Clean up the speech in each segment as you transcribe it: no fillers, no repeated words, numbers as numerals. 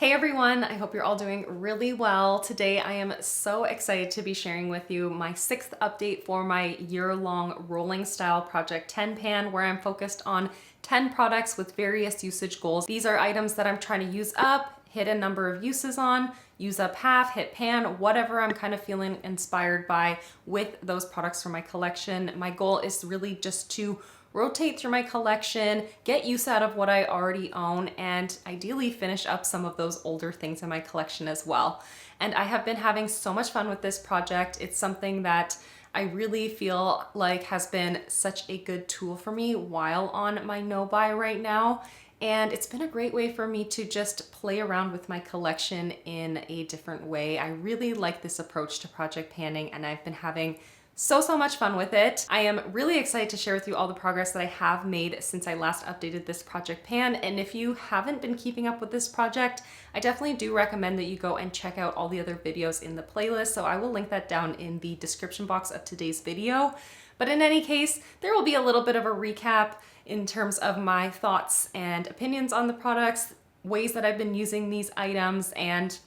Hey everyone, I hope you're all doing really well. Today I am so excited to be sharing with you my 6th update for my year-long rolling style project 10 pan, where I'm focused on 10 products with various usage goals. These are items that I'm trying to use up, hit a number of uses on, use up half, hit pan, whatever I'm kind of feeling inspired by with those products for my collection. My goal is really just to rotate through my collection, get use out of what I already own, and ideally finish up some of those older things in my collection as well. And I have been having so much fun with this project. It's something that I really feel like has been such a good tool for me while on my no-buy right now. And it's been a great way for me to just play around with my collection in a different way. I really like this approach to project panning, and I've been having so much fun with it. I am really excited to share with you all the progress that I have made since I last updated this project pan. And if you haven't been keeping up with this project, I definitely do recommend that you go and check out all the other videos in the playlist. So I will link that down in the description box of today's video. But in any case, there will be a little bit of a recap in terms of my thoughts and opinions on the products, ways that I've been using these items, and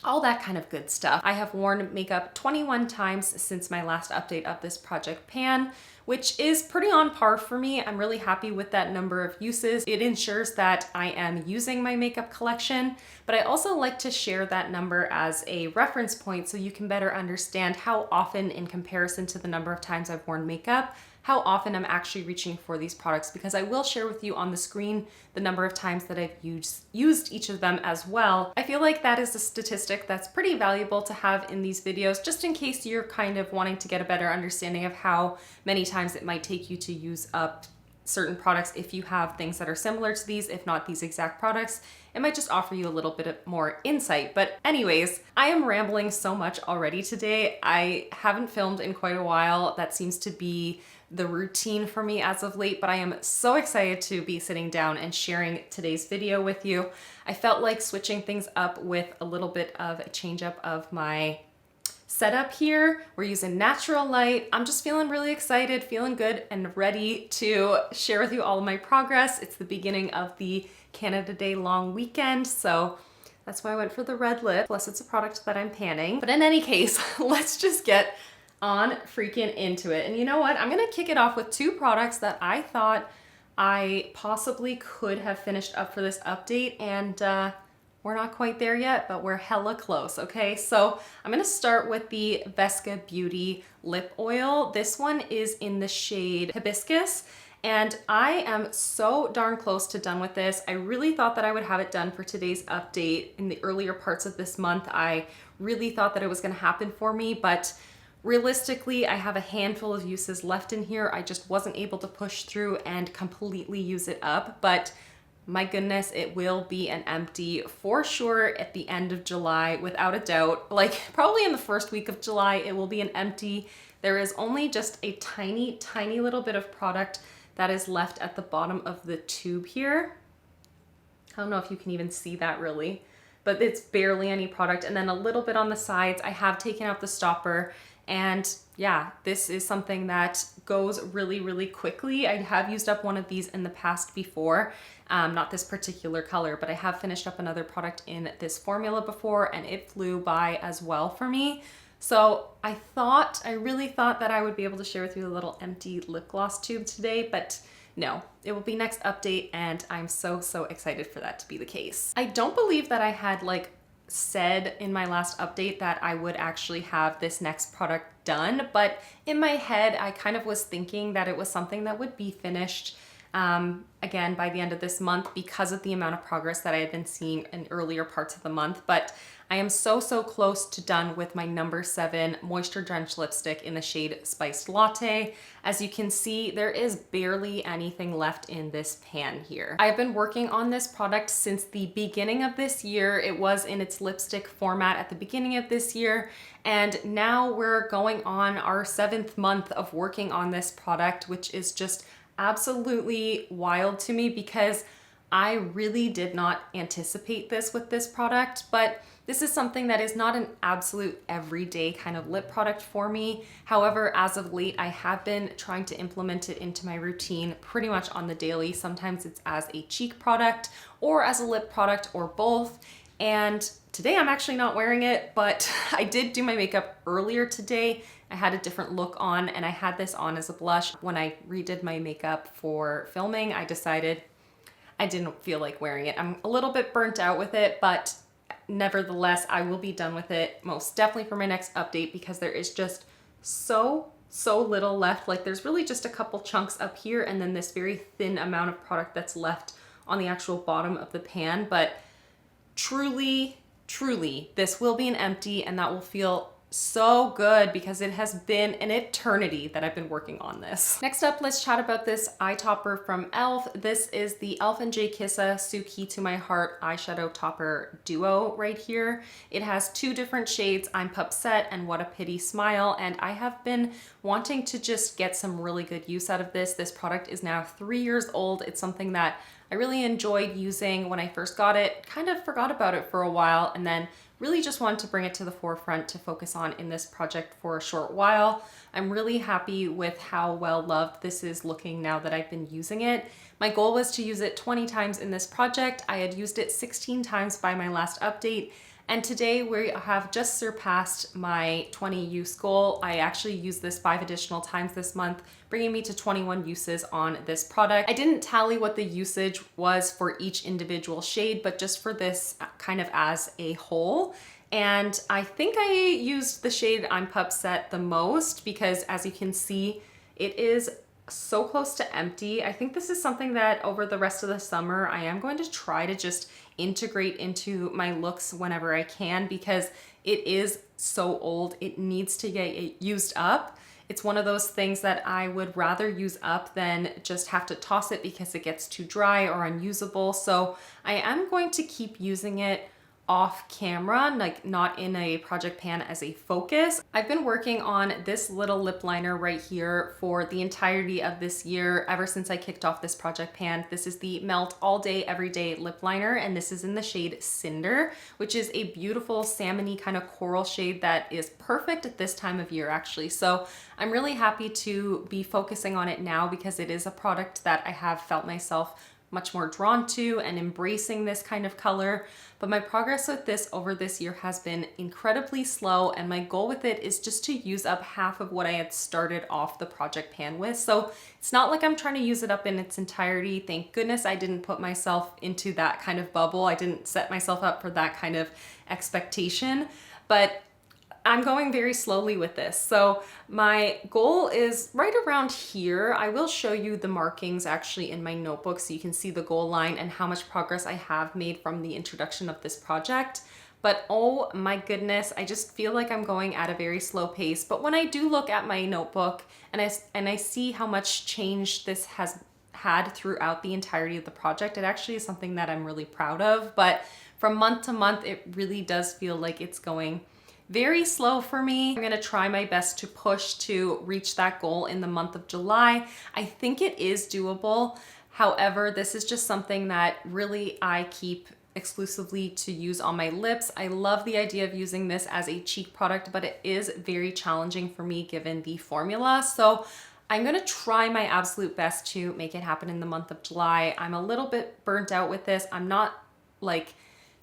all that kind of good stuff. I have worn makeup 21 times since my last update of this project pan, which is pretty on par for me. I'm really happy with that number of uses. It ensures that I am using my makeup collection, but I also like to share that number as a reference point so you can better understand how often, in comparison to the number of times I've worn makeup, how often I'm actually reaching for these products, because I will share with you on the screen the number of times that I've used each of them as well. I feel like that is a statistic that's pretty valuable to have in these videos, just in case you're kind of wanting to get a better understanding of how many times it might take you to use up certain products if you have things that are similar to these, if not these exact products. It might just offer you a little bit more insight. But anyways, I am rambling so much already today. I haven't filmed in quite a while. That seems to be the routine for me as of late, but I am so excited to be sitting down and sharing today's video with you. I felt like switching things up with a little bit of a change up of my setup here. We're using natural light. I'm just feeling really excited, feeling good, and ready to share with you all of my progress. It's the beginning of the Canada Day long weekend, so that's why I went for the red lip. Plus it's a product that I'm panning. But in any case, let's just get on freaking into it. And you know what? I'm gonna kick it off with 2 products that I thought I possibly could have finished up for this update, and we're not quite there yet, but we're hella close, okay? So I'm gonna start with the Vesca Beauty Lip Oil. This one is in the shade Hibiscus, and I am so darn close to done with this. I really thought that I would have it done for today's update. In the earlier parts of this month, I really thought that it was gonna happen for me, but realistically, I have a handful of uses left in here. I just wasn't able to push through and completely use it up, but my goodness, it will be an empty for sure at the end of July, without a doubt. Like probably in the first week of July, it will be an empty. There is only just a tiny little bit of product that is left at the bottom of the tube here. I don't know if you can even see that really, but it's barely any product. And then a little bit on the sides. I have taken out the stopper. And yeah, this is something that goes really quickly. I have used up one of these in the past before, not this particular color, but I have finished up another product in this formula before, and it flew by as well for me. So I really thought that I would be able to share with you a little empty lip gloss tube today, but no, it will be next update, and I'm so excited for that to be the case. I don't believe that I had said in my last update that I would actually have this next product done, but in my head I kind of was thinking that it was something that would be finished again by the end of this month because of the amount of progress that I had been seeing in earlier parts of the month. But I am so close to done with my number 7 Moisture Drench lipstick in the shade Spiced Latte. As you can see, there is barely anything left in this pan here. I've been working on this product since the beginning of this year. It was in its lipstick format at the beginning of this year, and now we're going on our 7th month of working on this product, which is just absolutely wild to me because I really did not anticipate this with this product, but this is something that is not an absolute everyday kind of lip product for me. However, as of late, I have been trying to implement it into my routine pretty much on the daily. Sometimes it's as a cheek product or as a lip product or both. And today I'm actually not wearing it, but I did do my makeup earlier today. I had a different look on and I had this on as a blush. When I redid my makeup for filming, I decided I didn't feel like wearing it. I'm a little bit burnt out with it, but nevertheless, I will be done with it most definitely for my next update because there is just so little left. Like there's really just a couple chunks up here and then this very thin amount of product that's left on the actual bottom of the pan. But truly, this will be an empty and that will feel so good because it has been an eternity that I've been working on this. Next up, let's chat about this eye topper from e.l.f. This is the e.l.f. and Jkissa Tsuki to My Heart eyeshadow topper duo right here. It has two different shades, I'm Pupset and What a Pity Smile, and I have been wanting to just get some really good use out of this. This product is now 3 years old. It's something that I really enjoyed using when I first got it, kind of forgot about it for a while, and then really just wanted to bring it to the forefront to focus on in this project for a short while. I'm really happy with how well loved this is looking now that I've been using it. My goal was to use it 20 times in this project. I had used it 16 times by my last update. And today we have just surpassed my 20 use goal. I actually used this 5 additional times this month, bringing me to 21 uses on this product. I didn't tally what the usage was for each individual shade, but just for this kind of as a whole. And I think I used the shade I'm Pupset the most because as you can see, it is so close to empty. I think this is something that over the rest of the summer, I am going to try to just integrate into my looks whenever I can because it is so old. It needs to get used up. It's one of those things that I would rather use up than just have to toss it because it gets too dry or unusable. So I am going to keep using it off camera, like not in a project pan as a focus. I've been working on this little lip liner right here for the entirety of this year, ever since I kicked off this project pan. This is the Melt All Day Everyday Lip Liner, and this is in the shade Cinder, which is a beautiful salmon-y kind of coral shade that is perfect at this time of year actually. So I'm really happy to be focusing on it now because it is a product that I have felt myself much more drawn to and embracing this kind of color. But my progress with this over this year has been incredibly slow, and my goal with it is just to use up half of what I had started off the project pan with. So it's not like I'm trying to use it up in its entirety. Thank goodness I didn't put myself into that kind of bubble. I didn't set myself up for that kind of expectation, but I'm going very slowly with this. So my goal is right around here. I will show you the markings actually in my notebook so you can see the goal line and how much progress I have made from the introduction of this project. But oh my goodness, I just feel like I'm going at a very slow pace. But when I do look at my notebook and I see how much change this has had throughout the entirety of the project, it actually is something that I'm really proud of. But from month to month, it really does feel like it's going very slow for me. I'm gonna try my best to push to reach that goal in the month of July. I think it is doable. However, this is just something that really I keep exclusively to use on my lips. I love the idea of using this as a cheek product, but it is very challenging for me given the formula. So I'm gonna try my absolute best to make it happen in the month of July. I'm a little bit burnt out with this. I'm not like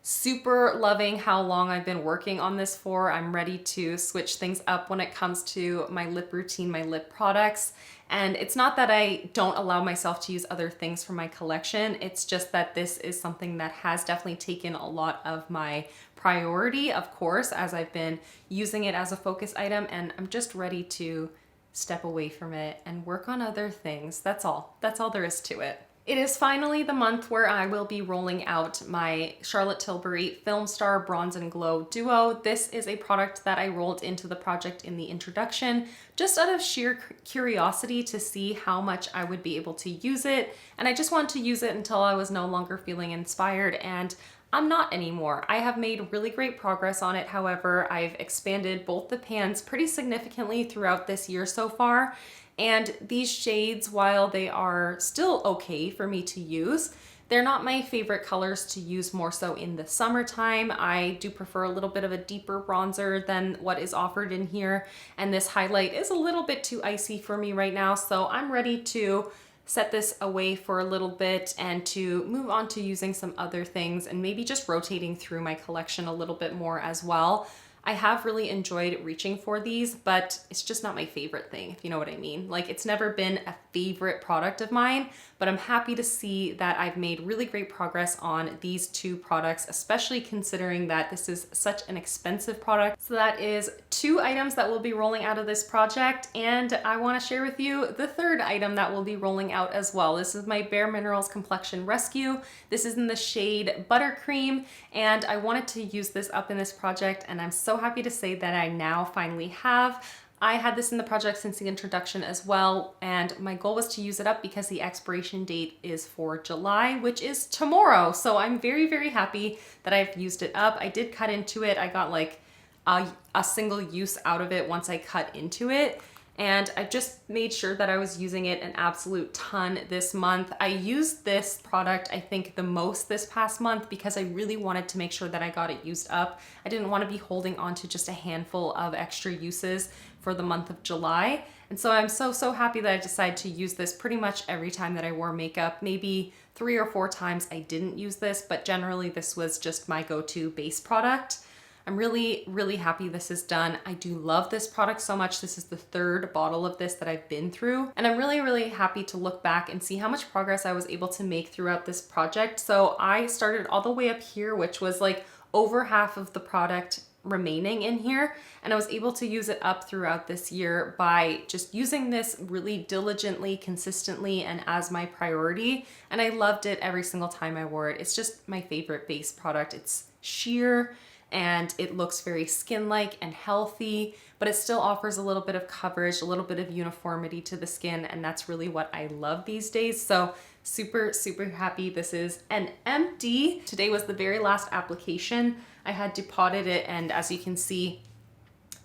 super loving how long I've been working on this for. I'm ready to switch things up when it comes to my lip routine, my lip products. And it's not that I don't allow myself to use other things from my collection. It's just that this is something that has definitely taken a lot of my priority, of course, as I've been using it as a focus item, and I'm just ready to step away from it and work on other things. That's all there is to it. It is finally the month where I will be rolling out my Charlotte Tilbury Filmstar Bronze and Glow Duo. This is a product that I rolled into the project in the introduction, just out of sheer curiosity to see how much I would be able to use it. And I just wanted to use it until I was no longer feeling inspired, and I'm not anymore. I have made really great progress on it. However, I've expanded both the pans pretty significantly throughout this year so far. And these shades, while they are still okay for me to use, they're not my favorite colors to use more so in the summertime. I do prefer a little bit of a deeper bronzer than what is offered in here. And this highlight is a little bit too icy for me right now. So I'm ready to set this away for a little bit and to move on to using some other things and maybe just rotating through my collection a little bit more as well. I have really enjoyed reaching for these, but it's just not my favorite thing, if you know what I mean. Like, it's never been a favorite product of mine, but I'm happy to see that I've made really great progress on these two products, especially considering that this is such an expensive product. So that is 2 items that will be rolling out of this project, and I want to share with you the 3rd item that will be rolling out as well. This is my BareMinerals Complexion Rescue. This is in the shade Buttercream, and I wanted to use this up in this project, and I'm so happy to say that I now finally have. I had this in the project since the introduction as well, and my goal was to use it up because the expiration date is for July, which is tomorrow. So I'm very, very happy that I've used it up. I did cut into it. I got like a single use out of it once I cut into it. And I just made sure that I was using it an absolute ton this month. I used this product, I think, the most this past month because I really wanted to make sure that I got it used up. I didn't want to be holding on to just a handful of extra uses for the month of July. And so I'm so happy that I decided to use this pretty much every time that I wore makeup. Maybe 3 or 4 times I didn't use this, but generally this was just my go-to base product. I'm really, really happy this is done. I do love this product so much. This is the 3rd bottle of this that I've been through. And I'm really, really happy to look back and see how much progress I was able to make throughout this project. So I started all the way up here, which was like over half of the product remaining in here. And I was able to use it up throughout this year by just using this really diligently, consistently, and as my priority. And I loved it every single time I wore it. It's just my favorite base product. It's sheer, and it looks very skin-like and healthy, but it still offers a little bit of coverage, a little bit of uniformity to the skin, and that's really what I love these days. So super, super happy this is an empty. Today was the very last application. I had depotted it, and as you can see,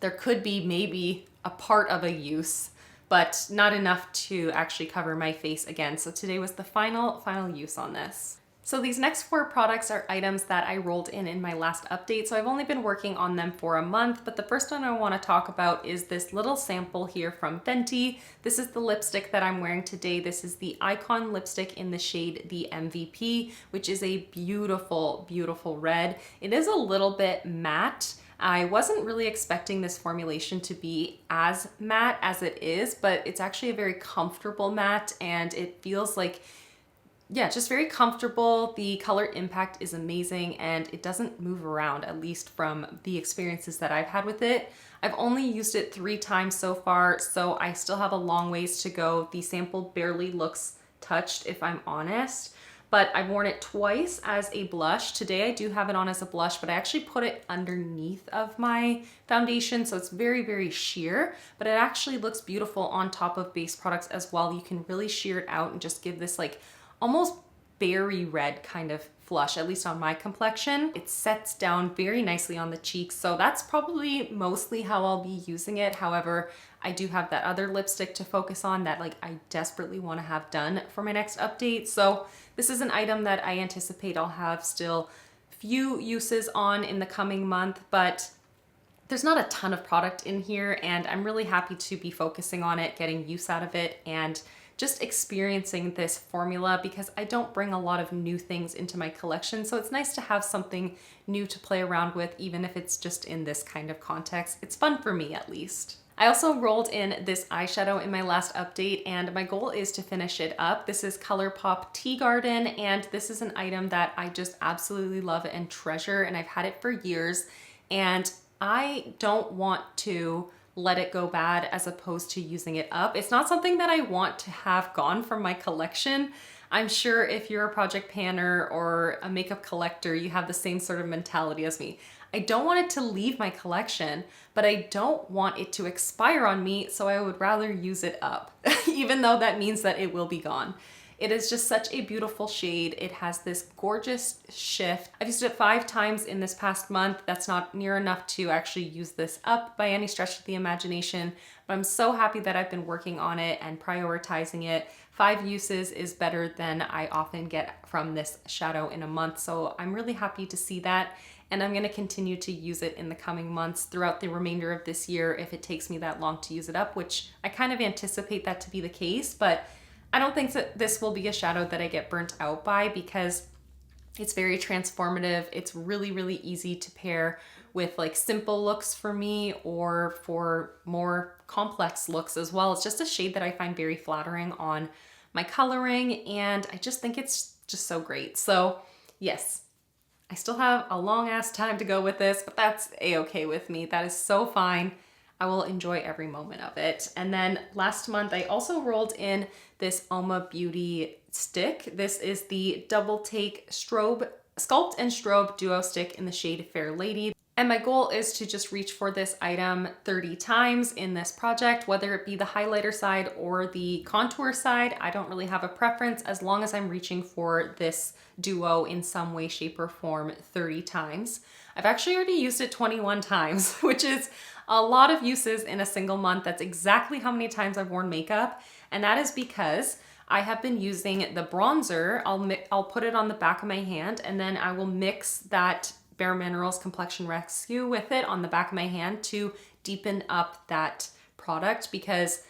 there could be maybe a part of a use, but not enough to actually cover my face again. So today was the final use on this. So these next 4 products are items that I rolled in my last update. So I've only been working on them for a month, but the first one I want to talk about is this little sample here from Fenty. This is the lipstick that I'm wearing today. This is the Icon lipstick in the shade the MVP, which is a beautiful, beautiful red. It is a little bit matte. I wasn't really expecting this formulation to be as matte as it is, but it's actually a very comfortable matte, and it feels like, yeah, just very comfortable. The color impact is amazing, and it doesn't move around, at least from the experiences that I've had with it. I've only used it 3 times so far, so I still have a long ways to go. The sample barely looks touched, if I'm honest, but I've worn it twice as a blush. Today I do have it on as a blush, but I actually put it underneath of my foundation, so it's very, very sheer, but it actually looks beautiful on top of base products as well. You can really sheer it out and just give this like almost berry red kind of flush, at least on my complexion. It sets down very nicely on the cheeks, so that's probably mostly how I'll be using it. However, I do have that other lipstick to focus on that like I desperately want to have done for my next update. So this is an item that I anticipate I'll have still few uses on in the coming month, but there's not a ton of product in here, and I'm really happy to be focusing on it, getting use out of it, and just experiencing this formula because I don't bring a lot of new things into my collection. So it's nice to have something new to play around with, even if it's just in this kind of context. It's fun for me, at least. I also rolled in this eyeshadow in my last update, and my goal is to finish it up. This is Colourpop Tea Garden, and this is an item that I just absolutely love and treasure, and I've had it for years, and I don't want to let it go bad as opposed to using it up. It's not something that I want to have gone from my collection. I'm sure if you're a project panner or a makeup collector, you have the same sort of mentality as me. I don't want it to leave my collection, but I don't want it to expire on me, so I would rather use it up, even though that means that it will be gone. It is just such a beautiful shade. It has this gorgeous shift. I've used it 5 times in this past month. That's not near enough to actually use this up by any stretch of the imagination, but I'm so happy that I've been working on it and prioritizing it. 5 uses is better than I often get from this shadow in a month, so I'm really happy to see that. And I'm gonna continue to use it in the coming months throughout the remainder of this year if it takes me that long to use it up, which I kind of anticipate that to be the case, but I don't think that this will be a shadow that I get burnt out by because it's very transformative. It's really, really easy to pair with like simple looks for me or for more complex looks as well. It's just a shade that I find very flattering on my coloring, and I just think it's just so great. So yes, I still have a long ass time to go with this, but that's a-okay with me. That is so fine. I will enjoy every moment of it. And then last month, I also rolled in this UOMA Beauty stick. This is the Double Take Sculpt and Strobe Duo Stick in the shade Fair Lady. And my goal is to just reach for this item 30 times in this project, whether it be the highlighter side or the contour side. I don't really have a preference as long as I'm reaching for this duo in some way, shape, or form 30 times. I've actually already used it 21 times, which is a lot of uses in a single month. That's exactly how many times I've worn makeup. And that is because I have been using the bronzer. I'll put it on the back of my hand, and then I will mix that BareMinerals Complexion Rescue with it on the back of my hand to deepen up that product because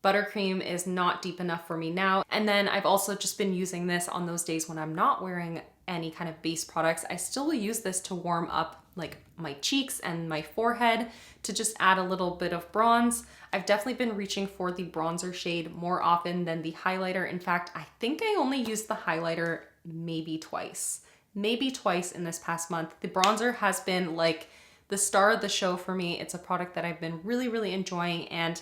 buttercream is not deep enough for me now. And then I've also just been using this on those days when I'm not wearing any kind of base products. I still use this to warm up like my cheeks and my forehead to just add a little bit of bronze. I've definitely been reaching for the bronzer shade more often than the highlighter. In fact, I think I only used the highlighter maybe twice in this past month. The bronzer has been like the star of the show for me. It's a product that I've been really, really enjoying. And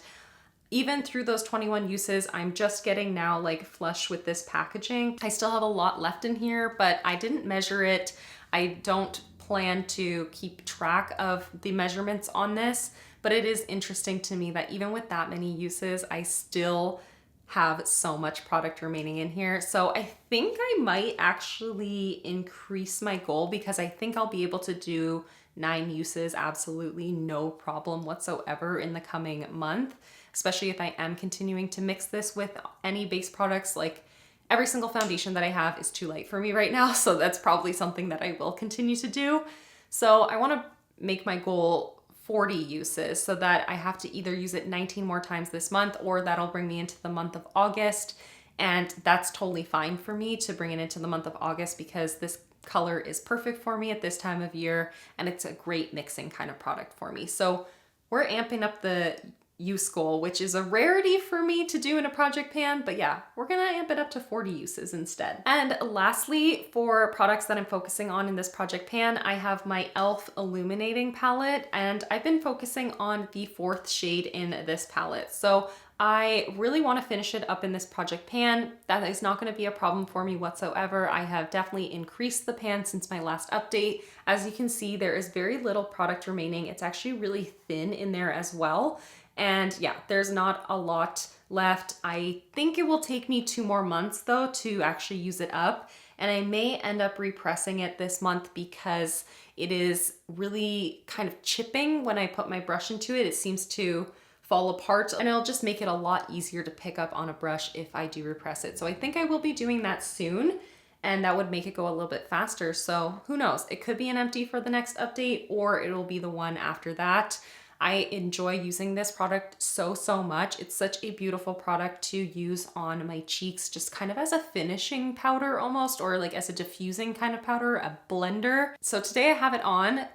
even through those 21 uses, I'm just getting now like flush with this packaging. I still have a lot left in here, but I didn't measure it. I don't plan to keep track of the measurements on this, but it is interesting to me that even with that many uses, I still have so much product remaining in here. So I think I might actually increase my goal because I think I'll be able to do 9 uses absolutely no problem whatsoever in the coming month, especially if I am continuing to mix this with any base products. Like every single foundation that I have is too light for me right now, so that's probably something that I will continue to do. So I want to make my goal 40 uses so that I have to either use it 19 more times this month, or that'll bring me into the month of August. And that's totally fine for me to bring it into the month of August because this color is perfect for me at this time of year, and it's a great mixing kind of product for me. So we're amping up the use goal, which is a rarity for me to do in a project pan, but yeah, we're gonna amp it up to 40 uses instead. And lastly, for products that I'm focusing on in this project pan, I have my e.l.f. Illuminating Palette, and I've been focusing on the 4th shade in this palette. So I really want to finish it up in this project pan. That is not going to be a problem for me whatsoever. I have definitely increased the pan since my last update. As you can see, there is very little product remaining. It's actually really thin in there as well. And yeah, there's not a lot left. I think it will take me 2 more months though to actually use it up. And I may end up repressing it this month because it is really kind of chipping when I put my brush into it. It seems to fall apart, and it'll just make it a lot easier to pick up on a brush if I do repress it. So I think I will be doing that soon, and that would make it go a little bit faster. So who knows? It could be an empty for the next update, or it'll be the one after that. I enjoy using this product so much. It's such a beautiful product to use on my cheeks, just kind of as a finishing powder almost, or like as a diffusing kind of powder, a blender. So today I have it on,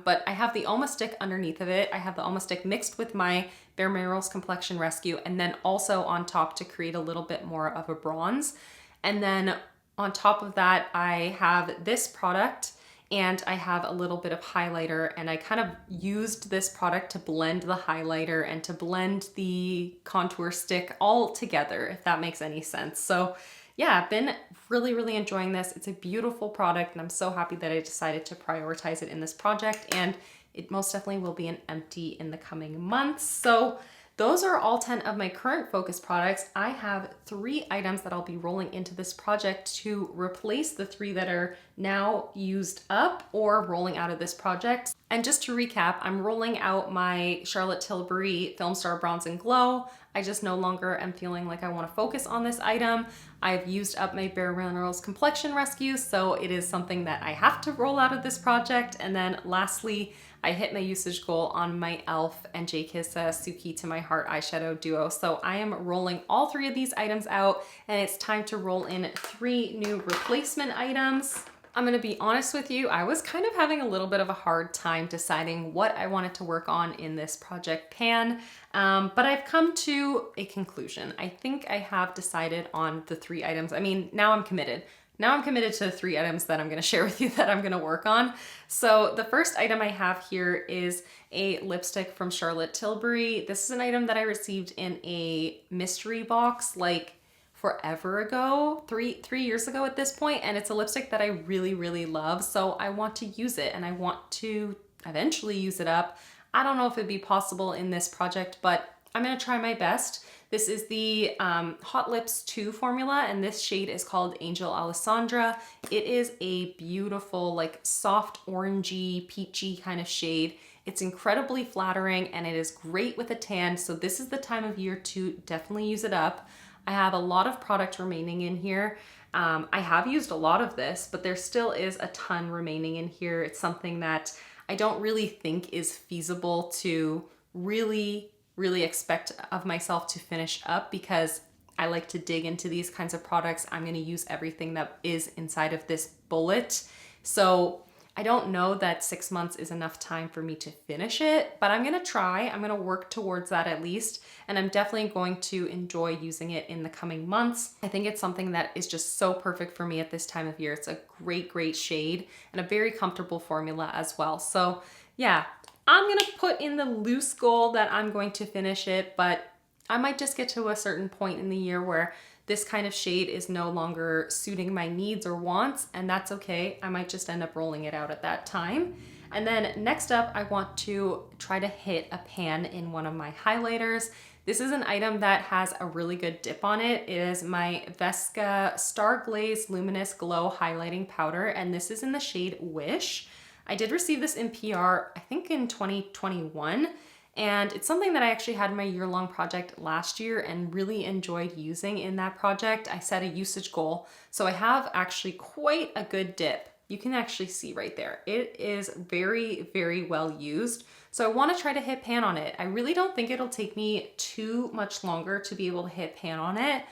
but I have the UOMA stick underneath of it. I have the UOMA stick mixed with my BareMinerals Complexion Rescue, and then also on top to create a little bit more of a bronze. And then on top of that, I have this product, and I have a little bit of highlighter, and I kind of used this product to blend the highlighter and to blend the contour stick all together, if that makes any sense. So yeah, I've been really enjoying this. It's a beautiful product, and I'm so happy that I decided to prioritize it in this project, and it most definitely will be an empty in the coming months. So those are all 10 of my current focus products. I have 3 items that I'll be rolling into this project to replace the 3 that are now used up or rolling out of this project. And just to recap, I'm rolling out my Charlotte Tilbury Filmstar Bronze and Glow. I just no longer am feeling like I want to focus on this item. I've used up my BareMinerals Complexion Rescue, so it is something that I have to roll out of this project. And then lastly, I hit my usage goal on my e.l.f. and Jkissa Tsuki to My Heart eyeshadow duo. So I am rolling all three of these items out, and it's time to roll in 3 new replacement items. I'm gonna be honest with you, I was kind of having a little bit of a hard time deciding what I wanted to work on in this project pan, but I've come to a conclusion. I think I have decided on the 3 items. I mean, now I'm committed. Now I'm committed to the 3 items that I'm gonna share with you that I'm gonna work on. So the first item I have here is a lipstick from Charlotte Tilbury. This is an item that I received in a mystery box, like forever ago, three years ago at this point, and it's a lipstick that I really love, so I want to use it and I want to eventually use it up. I don't know if it'd be possible in this project, but I'm gonna try my best. This is the Hot Lips 2 formula, and this shade is called Angel Alessandra. It is a beautiful, like soft orangey, peachy kind of shade. It's incredibly flattering and it is great with a tan, so this is the time of year to definitely use it up. I have a lot of product remaining in here. I have used a lot of this, but there still is a ton remaining in here. It's something that I don't really think is feasible to really expect of myself to finish up, because I like to dig into these kinds of products. I'm gonna use everything that is inside of this bullet. So I don't know that 6 months is enough time for me to finish it, but I'm gonna try. I'm gonna work towards that at least, and I'm definitely going to enjoy using it in the coming months. I think it's something that is just so perfect for me at this time of year. It's a great shade and a very comfortable formula as well. So yeah, I'm gonna put in the loose goal that I'm going to finish it, but I might just get to a certain point in the year where this kind of shade is no longer suiting my needs or wants, and that's okay. I might just end up rolling it out at that time. And then next up, I want to try to hit a pan in one of my highlighters. This is an item that has a really good dip on it. It is my Vesca Star Glaze Luminous Glow Highlighting Powder, and this is in the shade Wish. I did receive this in PR, I think in 2021. And it's something that I actually had in my year-long project last year and really enjoyed using in that project. I set a usage goal, so I have actually quite a good dip. You can actually see right there. It is very well used. So I want to try to hit pan on it. I really don't think it'll take me too much longer to be able to hit pan on it,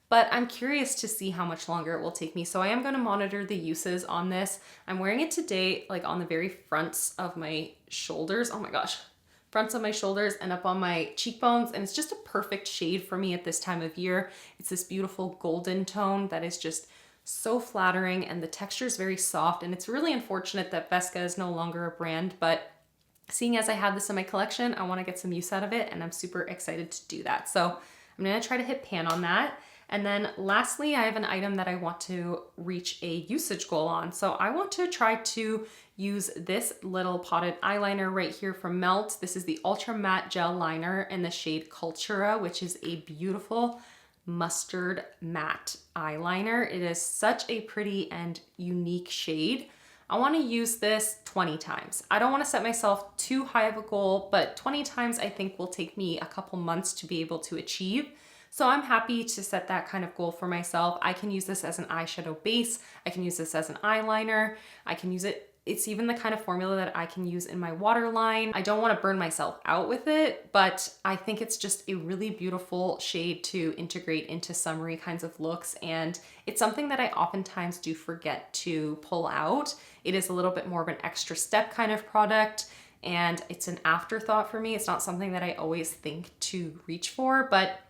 but I'm curious to see how much longer it will take me. So I am going to monitor the uses on this. I'm wearing it today, like on the very fronts of my shoulders. Oh my gosh. Fronts of my shoulders and up on my cheekbones, and it's just a perfect shade for me at this time of year. It's this beautiful golden tone that is just so flattering, and the texture is very soft, and it's really unfortunate that Vesca is no longer a brand, but seeing as I have this in my collection, I want to get some use out of it, and I'm super excited to do that. So I'm going to try to hit pan on that. And then lastly, I have an item that I want to reach a usage goal on. So I want to try to use this little potted eyeliner right here from Melt. This is the Ultra Matte Gel Liner in the shade Cultura, which is a beautiful mustard matte eyeliner. It is such a pretty and unique shade. I want to use this 20 times. I don't want to set myself too high of a goal, but 20 times I think will take me a couple months to be able to achieve. So I'm happy to set that kind of goal for myself. I can use this as an eyeshadow base. I can use this as an eyeliner. I can use it. It's even the kind of formula that I can use in my waterline. I don't want to burn myself out with it, but I think it's just a really beautiful shade to integrate into summery kinds of looks. And it's something that I oftentimes do forget to pull out. It is a little bit more of an extra step kind of product, and it's an afterthought for me. It's not something that I always think to reach for, but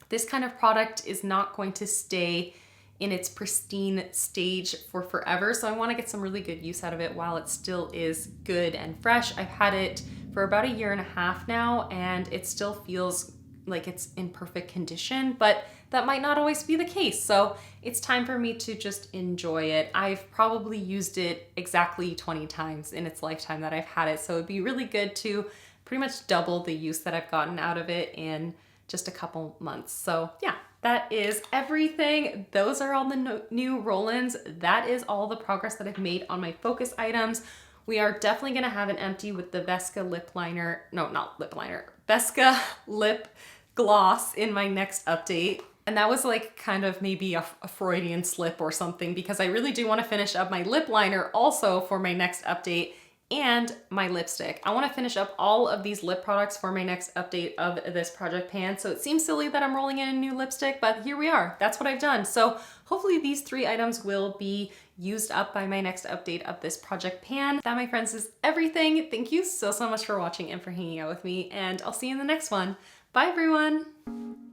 this kind of product is not going to stay in its pristine stage for forever. So I want to get some really good use out of it while it still is good and fresh. I've had it for about 1.5 years now, and it still feels like it's in perfect condition, but that might not always be the case. So it's time for me to just enjoy it. I've probably used it exactly 20 times in its lifetime that I've had it. So it'd be really good to pretty much double the use that I've gotten out of it in just a couple months. So yeah, that is everything. Those are all the new roll-ins. That is all the progress that I've made on my focus items. We are definitely gonna have an empty with the Vesca lip liner, no, not lip liner, Vesca lip gloss in my next update. And that was like kind of maybe a Freudian slip or something, because I really do want to finish up my lip liner also for my next update and my lipstick. I want to finish up all of these lip products for my next update of this project pan. So it seems silly that I'm rolling in a new lipstick, but here we are. That's what I've done. So hopefully these 3 items will be used up by my next update of this project pan. That, my friends, is everything. Thank you so much for watching and for hanging out with me, and I'll see you in the next one. Bye, everyone.